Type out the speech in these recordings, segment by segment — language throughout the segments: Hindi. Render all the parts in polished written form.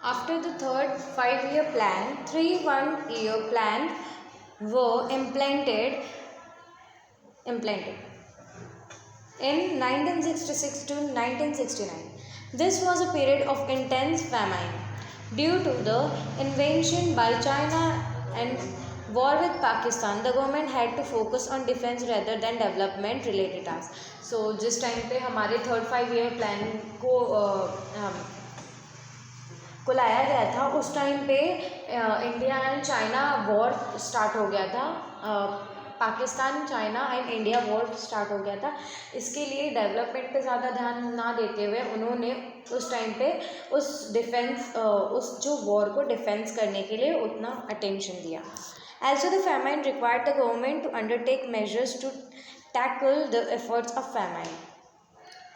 After the third 5-year plan, 3 1-year plans were implemented in 1966 to 1969. This was a period of intense famine due to the invasion by China and war with Pakistan. The government had to focus on defense rather than development related tasks. So जिस टाइम पे हमारे थर्ड 5-year प्लान को लाया गया था, उस टाइम पे India and China war start हो गया था। Pakistan China and India war start हो गया था। इसके लिए डेवलपमेंट पे ज़्यादा ध्यान ना देते हुए उन्होंने उस टाइम पे उस जो वॉर को डिफेंस करने के लिए उतना अटेंशन दिया। Also the famine required the government to undertake measures to tackle the efforts of famine.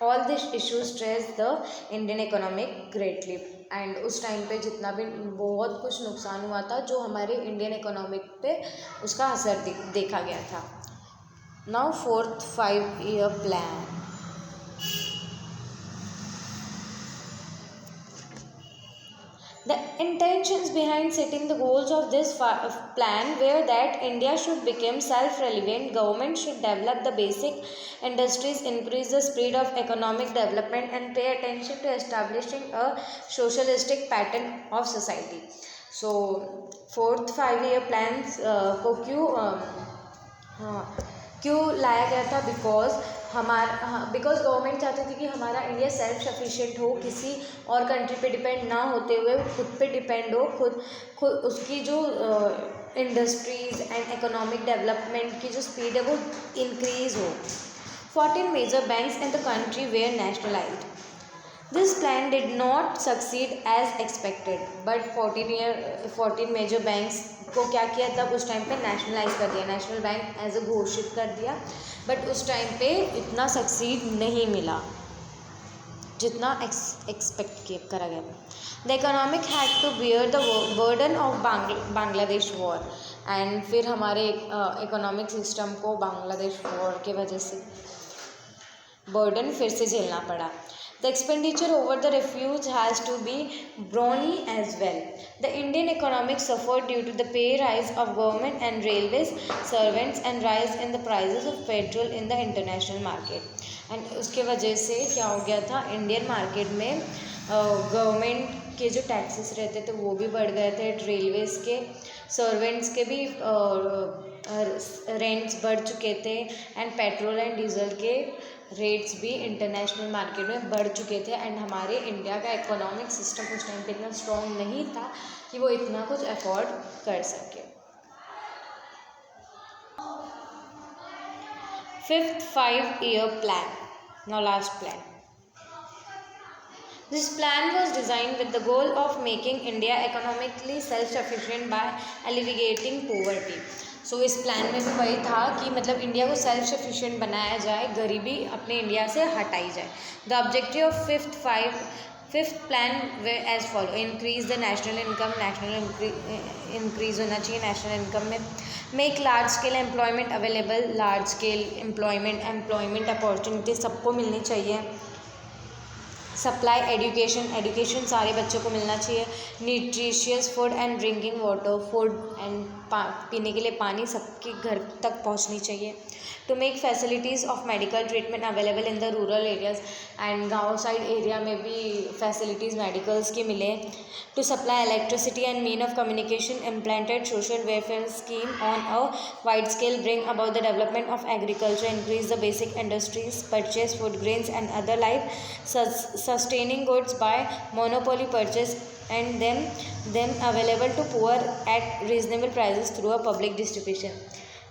All these issues stressed the Indian economic greatly. And उस टाइम पे जितना भी बहुत कुछ नुकसान हुआ था जो हमारे इंडियन इकोनॉमिक पे उसका असर देखा गया था। Now fourth 5-year plan. The intentions behind setting the goals of this plan were that India should become self-reliant, government should develop the basic industries, increase the speed of economic development and pay attention to establishing a socialistic pattern of society. So fourth 5-year plans को क्यों लाया गया था? बिकॉज गवर्नमेंट चाहती थी कि हमारा इंडिया सेल्फ सफिशिएंट हो, किसी और कंट्री पे डिपेंड ना होते हुए खुद पे डिपेंड हो, खुद उसकी जो इंडस्ट्रीज एंड इकोनॉमिक डेवलपमेंट की जो स्पीड है वो इंक्रीज हो। 14 major banks in the country were nationalized. This plan did not succeed as expected, but 14 major banks को क्या किया तब उस टाइम पे नेशनलाइज कर दिया, नेशनल बैंक एज अ घोषित कर दिया, बट उस टाइम पे इतना सक्सीड नहीं मिला जितना एक्सपेक्ट करा गया। The economic had to bear the burden of Bangladesh war. एंड फिर हमारे इकोनॉमिक सिस्टम को बांग्लादेश वॉर के वजह से बर्डन फिर से झेलना पड़ा। The expenditure over the refuge has to be brawny as well. The Indian economic suffered due to the pay rise of government and railways servants and rise in the prices of petrol in the international market. And उसके वजह से क्या हो गया था, इंडियन मार्केट में गवर्नमेंट के जो टैक्सेस रहते थे वो भी बढ़ गए थे, रेलवेज़ के सर्वेंट्स के भी रेंट्स बढ़ चुके थे एंड पेट्रोल एंड डीजल के रेट्स भी इंटरनेशनल मार्केट में बढ़ चुके थे। एंड हमारे इंडिया का इकोनॉमिक सिस्टम उस टाइम पे इतना स्ट्रॉन्ग नहीं था कि वो इतना कुछ अफोर्ड कर सके। Fifth 5-year plan, now last plan. This plan was designed with the goal of making India economically self-sufficient by alleviating poverty. सो इस प्लान में भी वही था कि मतलब इंडिया को सेल्फ सफिशिएंट बनाया जाए, गरीबी अपने इंडिया से हटाई जाए। The objective of fifth plan were as follow: increase the national income, increase होना चाहिए नेशनल इनकम में। Make large scale employment available, large scale employment opportunity सबको मिलनी चाहिए। सप्लाई एजुकेशन सारे बच्चों को मिलना चाहिए। Nutritious food and drinking water, food and पीने के लिए पानी सबके घर तक पहुंचनी चाहिए। To make facilities of medical treatment available in the rural areas, and गाँव साइड एरिया में भी फैसिलिटीज़ मेडिकल्स की मिले। To supply electricity and mean of communication, implanted social welfare scheme on a wide scale, bring about the development of agriculture, increase the basic industries, purchase food grains and other life sustaining goods by monopoly purchase and them available to poor at reasonable prices through a public distribution.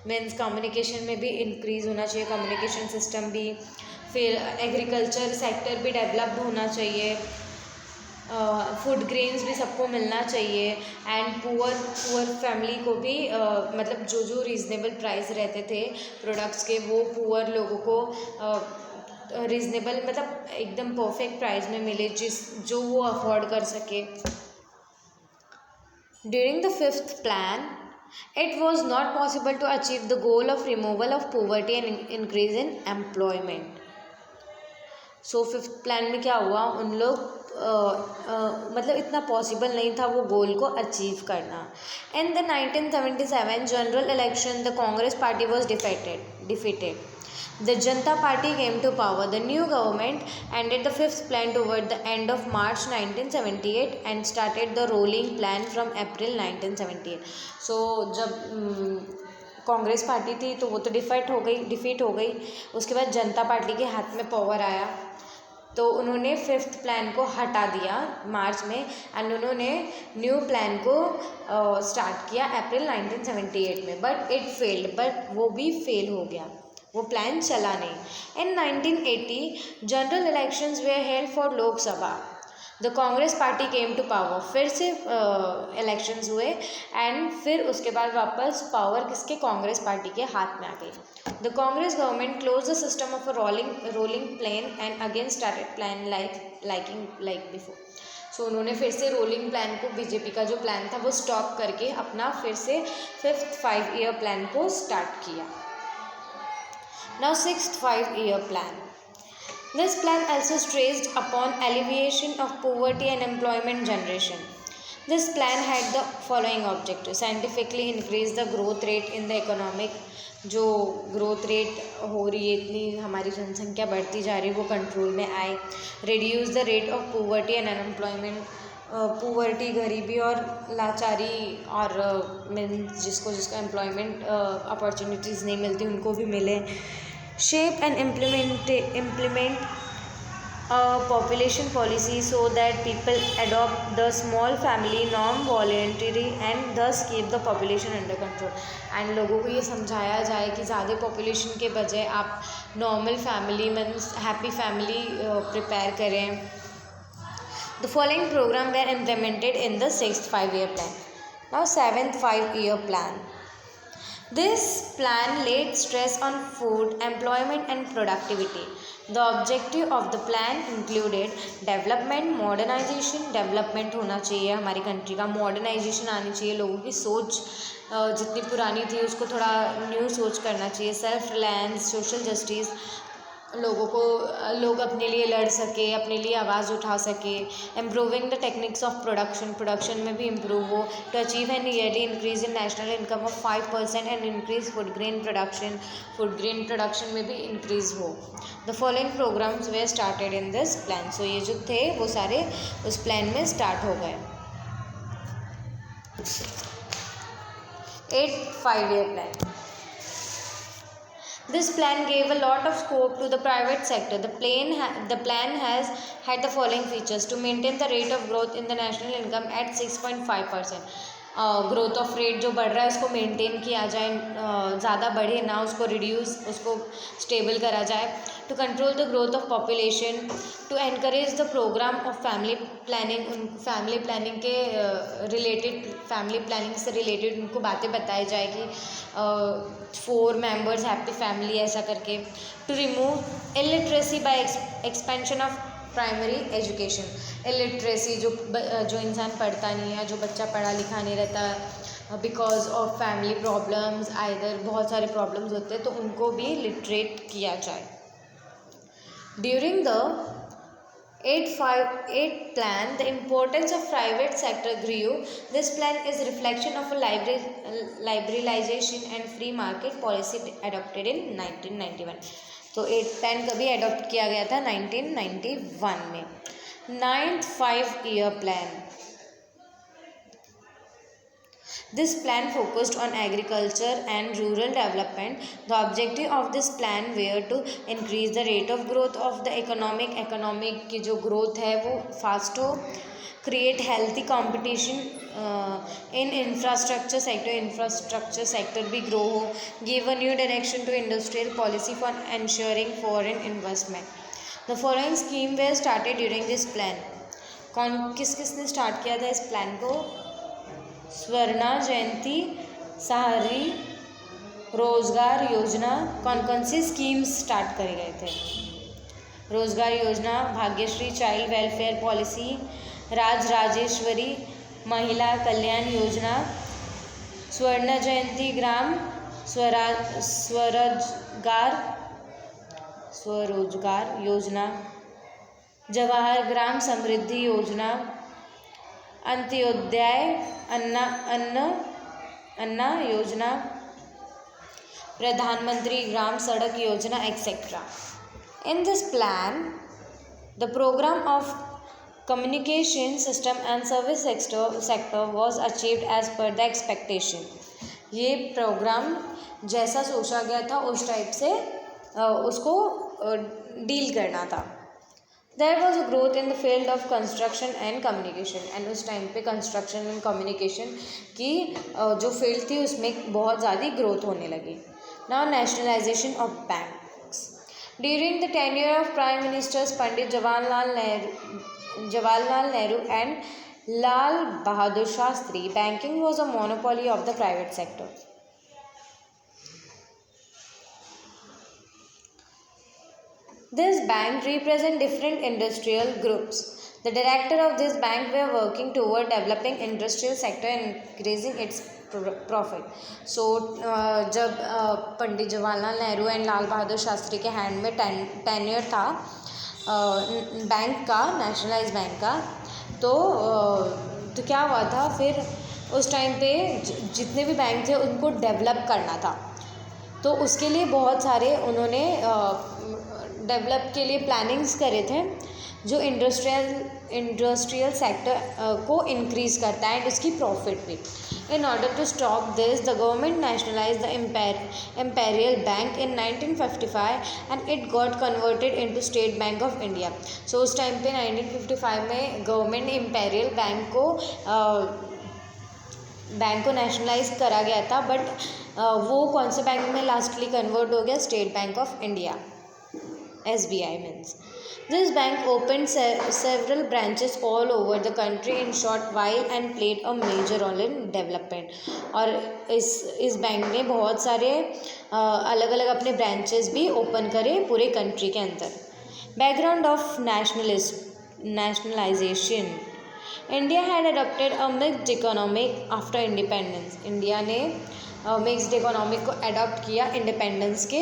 Means communication में भी इंक्रीज़ होना चाहिए, कम्युनिकेशन सिस्टम भी, फिर एग्रीकल्चर सेक्टर भी डेवलप्ड होना चाहिए, फूड ग्रेन्स भी सबको मिलना चाहिए, एंड पुअर फैमिली को भी मतलब जो रीज़नेबल प्राइस रहते थे प्रोडक्ट्स के वो पुअर लोगों को रीज़नेबल मतलब एकदम परफेक्ट प्राइस में मिले जो वो अफोर्ड कर सके। During the fifth plan it was not possible to achieve the goal of removal of poverty and increase in employment. So fifth plan में क्या हुआ, उन लोग मतलब इतना पॉसिबल नहीं था वो गोल को अचीव करना। In the 1977 general election the Congress party was defeated. The Janata Party came to power. The new government ended the fifth plan toward the end of March 1978 and started the rolling plan from April 1978. So जब कांग्रेस पार्टी थी तो वो तो डिफीट हो गई। उसके बाद जनता पार्टी के हाथ में पावर आया तो उन्होंने फिफ्थ प्लान को हटा दिया मार्च में एंड उन्होंने न्यू प्लान को स्टार्ट किया अप्रैल 1978 में। बट इट फेल्ड, बट वो भी फेल हो गया, वो प्लान चला नहीं। इन 1980 general elections where held for Lok Sabha. The Congress party came to power. फिर से इलेक्शंस हुए एंड फिर उसके बाद वापस पावर किसके, कांग्रेस पार्टी के हाथ में आ गई। The Congress government close the system of a rolling plan and again started plan like before. So उन्होंने फिर से रोलिंग प्लान को, बीजेपी का जो प्लान था वो स्टॉप करके अपना फिर से फिफ्थ 5 ईयर प्लान को स्टार्ट किया। Now sixth 5-year plan. This plan also stressed upon alleviation of poverty and employment generation. This plan had the following objective: scientifically increase the growth rate in the economic. जो ग्रोथ रेट हो रही है, इतनी हमारी जनसंख्या बढ़ती जा रही है, वो कंट्रोल में आए। Reduce the rate of poverty and unemployment. Poverty, गरीबी और लाचारी, और मीन्स जिसको एम्प्लॉयमेंट अपॉर्चुनिटीज़ नहीं मिलती उनको भी मिले। Shape and implement population policy so that people adopt the small family norm voluntary and thus keep the population under control. And लोगों को ये समझाया जाए कि ज़्यादा पॉपुलेशन के बजाय आप normal family means happy family prepare करें। The following program were implemented in the sixth 5-year plan. Now seventh 5-year plan. This plan laid stress on food, employment and productivity. The objective of the plan included development, modernization. Development होना चाहिए हमारी कंट्री का, मॉडर्नाइजेशन आनी चाहिए, लोगों की सोच जितनी पुरानी थी उसको थोड़ा न्यू सोच करना चाहिए। सेल्फ रिलायंस, सोशल जस्टिस, लोग अपने लिए लड़ सके, अपने लिए आवाज़ उठा सके। Improving the techniques of production में भी इम्प्रूव हो। To achieve an yearly increase in national income of 5% and increase food grain production में भी इंक्रीज हो। The following programmes were started in this plan. सो ये जो थे वो सारे उस प्लान में स्टार्ट हो गए। 8th 5-year plan. This plan gave a lot of scope to the private sector. The plan has had the following features: to maintain the rate of growth in the national income at 6.5%. Growth of rate जो बढ़ रहा है उसको मेंटेन किया जाए, ज़्यादा बढ़े ना, उसको रिड्यूस, उसको स्टेबल करा जाए। To control the growth of population, to encourage the program of family planning के रिलेटेड, फैमिली प्लानिंग से रिलेटेड उनको बातें बताई जाए कि 4 मेंबर्स हैप्पी फैमिली ऐसा करके। To remove illiteracy by expansion of primary education. Illiteracy जो इंसान पढ़ता नहीं है, जो बच्चा पढ़ा लिखा नहीं रहता because of family problems, either बहुत सारे प्रॉब्लम्स होते हैं, तो उनको भी लिटरेट किया जाए। During the 8th plan, the importance of private sector grew. This plan is a reflection of a liberalization and free market policy adopted in 1991. तो 8th plan कभी अडॉप्ट किया गया था 1991 में। 9th 5-year plan. This plan focused on agriculture and rural development. The objective of this plan were to increase the rate of growth of the economic की जो growth है वो fast हो, create healthy competition in infrastructure sector भी grow हो, give a new direction to industrial policy for ensuring foreign investment. The following scheme were started during this plan. किसने स्टार्ट किया था इस प्लान को? स्वर्णा जयंती, शहरी रोजगार योजना। कौन सी स्कीम्स स्टार्ट करे गए थे? रोजगार योजना, Bhagyashree child welfare policy, Rajeshwari महिला कल्याण योजना, स्वर्ण जयंती ग्राम स्वरोजगार योजना, जवाहर ग्राम समृद्धि योजना, अंत्योदय अन्ना योजना, प्रधानमंत्री ग्राम सड़क योजना, etcetera. In this plan, the program of communication system and service sector was achieved as per the expectation. ये प्रोग्राम जैसा सोचा गया था उस टाइप से उसको डील करना था. There was a growth in the field of construction and communication. And उस टाइम पे कंस्ट्रक्शन एंड कम्युनिकेशन की जो फील्ड थी उसमें बहुत ज़्यादा ग्रोथ होने लगी. Now nationalization of banks. During the tenure of Prime Ministers Pandit Jawaharlal Nehru and Lal Bahadur Shastri, banking was a monopoly of the private sector. This bank represent different industrial groups. The director of this bank were working toward developing industrial sector and increasing its profit. So जब पंडित जवाहरलाल नेहरू एंड लाल बहादुर शास्त्री के हैंड में टेन्योर था बैंक का, नेशनलाइज बैंक का, तो क्या हुआ था फिर उस टाइम पे जितने भी बैंक थे उनको डेवलप करना था. तो उसके लिए बहुत सारे उन्होंने डेवलप के लिए प्लानिंग्स करे थे जो इंडस्ट्रियल सेक्टर को इंक्रीज़ करता है एंड उसकी प्रॉफिट भी. In order to stop this, the government nationalized the Imperial Bank in 1955 and it got converted into State Bank of India. So उस टाइम पे 1955 में गवर्नमेंट ने इम्पेरियल बैंक को नेशनलाइज करा गया था, बट वो कौन से बैंक में लास्टली कन्वर्ट हो गया? State bank of India, SBI means. This bank opened several branches all over the country in short while and played a major role in development. और इस बैंक ने बहुत सारे अलग अलग अपने ब्रांचेस भी ओपन करे पूरे कंट्री के अंदर. Background of nationalization. India had adopted a mixed economic after independence. India ने मिक्स्ड इकोनॉमिक को अडॉप्ट किया इंडिपेंडेंस के